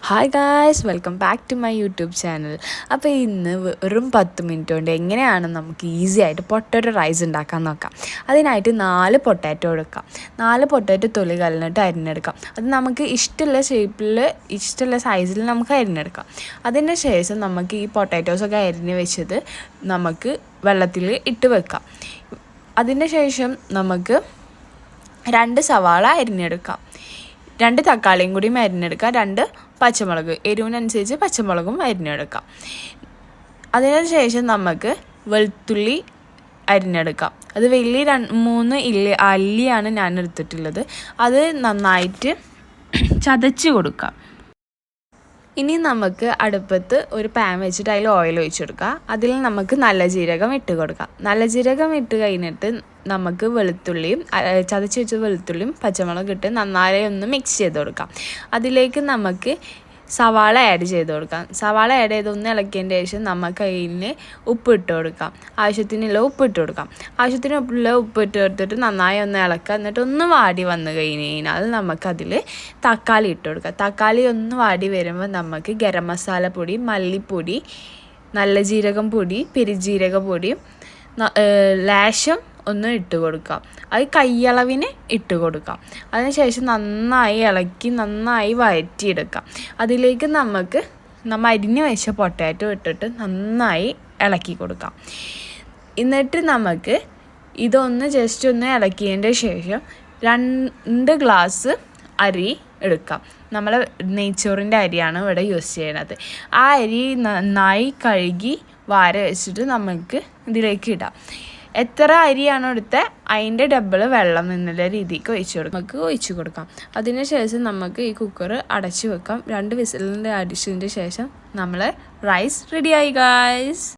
Hi guys, welcome back to my YouTube channel. അപ്പോൾ ഇന്ന് വെറും 10 മിനിറ്റ് കൊണ്ട് എങ്ങനെയാണ് നമുക്ക് ഈസി ആയിട്ട് പൊട്ടാറ്റോ റൈസ് ഉണ്ടാക്കാൻ നോക്കാം. അതിനായിട്ട് 4 പൊട്ടാറ്റോ എടുക്കാം. 4 പൊട്ടാറ്റോ തൊലി കളഞ്ഞിട്ട് അരിഞ്ഞെടുക്കാം. അത് നമുക്ക് ഇഷ്ടമുള്ള ഷേപ്പിൽ ഇഷ്ടമുള്ള സൈസിൽ നമുക്ക് അരിഞ്ഞെടുക്കാം. അതിന് ശേഷം നമുക്ക് ഈ പൊട്ടാറ്റോസൊക്കെ അരിഞ്ഞ് വെച്ചത് നമുക്ക് വെള്ളത്തിൽ ഇട്ട് വെക്കാം. അതിന് ശേഷം നമുക്ക് 2 സവാള അരിഞ്ഞെടുക്കാം. 2 തക്കാളിയും കൂടി അരിഞ്ഞെടുക്കാം. 2 പച്ചമുളക്, എരിവിനനുസരിച്ച് പച്ചമുളകും അരിഞ്ഞെടുക്കാം. അതിനുശേഷം നമുക്ക് വെളുത്തുള്ളി അരിഞ്ഞെടുക്കാം. അത് വലിയ 3 അല്ലിയാണ് ഞാൻ എടുത്തിട്ടുള്ളത്. അത് നന്നായിട്ട് ചതച്ച് കൊടുക്കാം. ഇനി നമുക്ക് അടുപ്പത്ത് ഒരു പാൻ വെച്ചിട്ട് അതിൽ ഓയിൽ ഒഴിച്ചെടുക്കുക. അതിൽ നമുക്ക് നല്ല ജീരകം ഇട്ട് കൊടുക്കാം. നല്ല ജീരകം ഇട്ട് കഴിഞ്ഞിട്ട് നമുക്ക് വെളുത്തുള്ളിയും ചതച്ച് വെച്ച വെളുത്തുള്ളിയും പച്ചമുളക് ഇട്ട് നന്നായി ഒന്ന് മിക്സ് ചെയ്ത് കൊടുക്കാം. അതിലേക്ക് നമുക്ക് സവാള ആഡ് ചെയ്ത് കൊടുക്കാം. സവാള ആഡ് ചെയ്ത് ഒന്ന് ഇളക്കിയതിന് ശേഷം നമുക്ക് അതിന് ഉപ്പിട്ട് കൊടുക്കാം. ആവശ്യത്തിനുള്ള ഉപ്പിട്ട് കൊടുക്കാം. ആവശ്യത്തിനുള്ള ഉപ്പിട്ട് കൊടുത്തിട്ട് നന്നായി ഒന്ന് ഇളക്കുക. എന്നിട്ട് ഒന്ന് വാടി വന്നു കഴിഞ്ഞാൽ നമുക്കതിൽ തക്കാളി ഇട്ട് കൊടുക്കാം. തക്കാളി ഒന്ന് വാടി വരുമ്പോൾ നമുക്ക് ഗരം മസാല പൊടി, മല്ലിപ്പൊടി, നല്ല ജീരകം പൊടി, പെരുജീരക പൊടി ലേശം ഒന്ന് ഇട്ട് കൊടുക്കാം. അത് കൈയളവിന് ഇട്ട് കൊടുക്കാം. അതിനുശേഷം നന്നായി ഇളക്കി നന്നായി വഴറ്റിയെടുക്കാം. അതിലേക്ക് നമ്മൾ അരിഞ്ഞ് വെച്ച പൊട്ടാറ്റോ ഇട്ടിട്ട് നന്നായി ഇളക്കി കൊടുക്കാം. എന്നിട്ട് നമുക്ക് ഇതൊന്ന് ജസ്റ്റ് ഒന്ന് ഇളക്കിയതിൻ്റെ ശേഷം 2 ഗ്ലാസ് അരി എടുക്കാം. നമ്മൾ നെയ്ച്ചോറിൻ്റെ അരിയാണ് ഇവിടെ യൂസ് ചെയ്യണത്. ആ അരി നന്നായി കഴുകി വാര വെച്ചിട്ട് നമുക്ക് ഇതിലേക്ക് ഇടാം. എത്ര അരിയാണോ എടുത്തത് അതിൻ്റെ ഡബിൾ വെള്ളം എന്നുള്ള രീതിക്ക് ഒഴിച്ചു കൊടുക്കാം. അതിനുശേഷം നമുക്ക് ഈ കുക്കർ അടച്ചു വെക്കാം. 2 വിസിലിൻ്റെ അടിച്ചതിൻ്റെ ശേഷം നമ്മളെ റൈസ് റെഡിയായി ഗായ്സ്.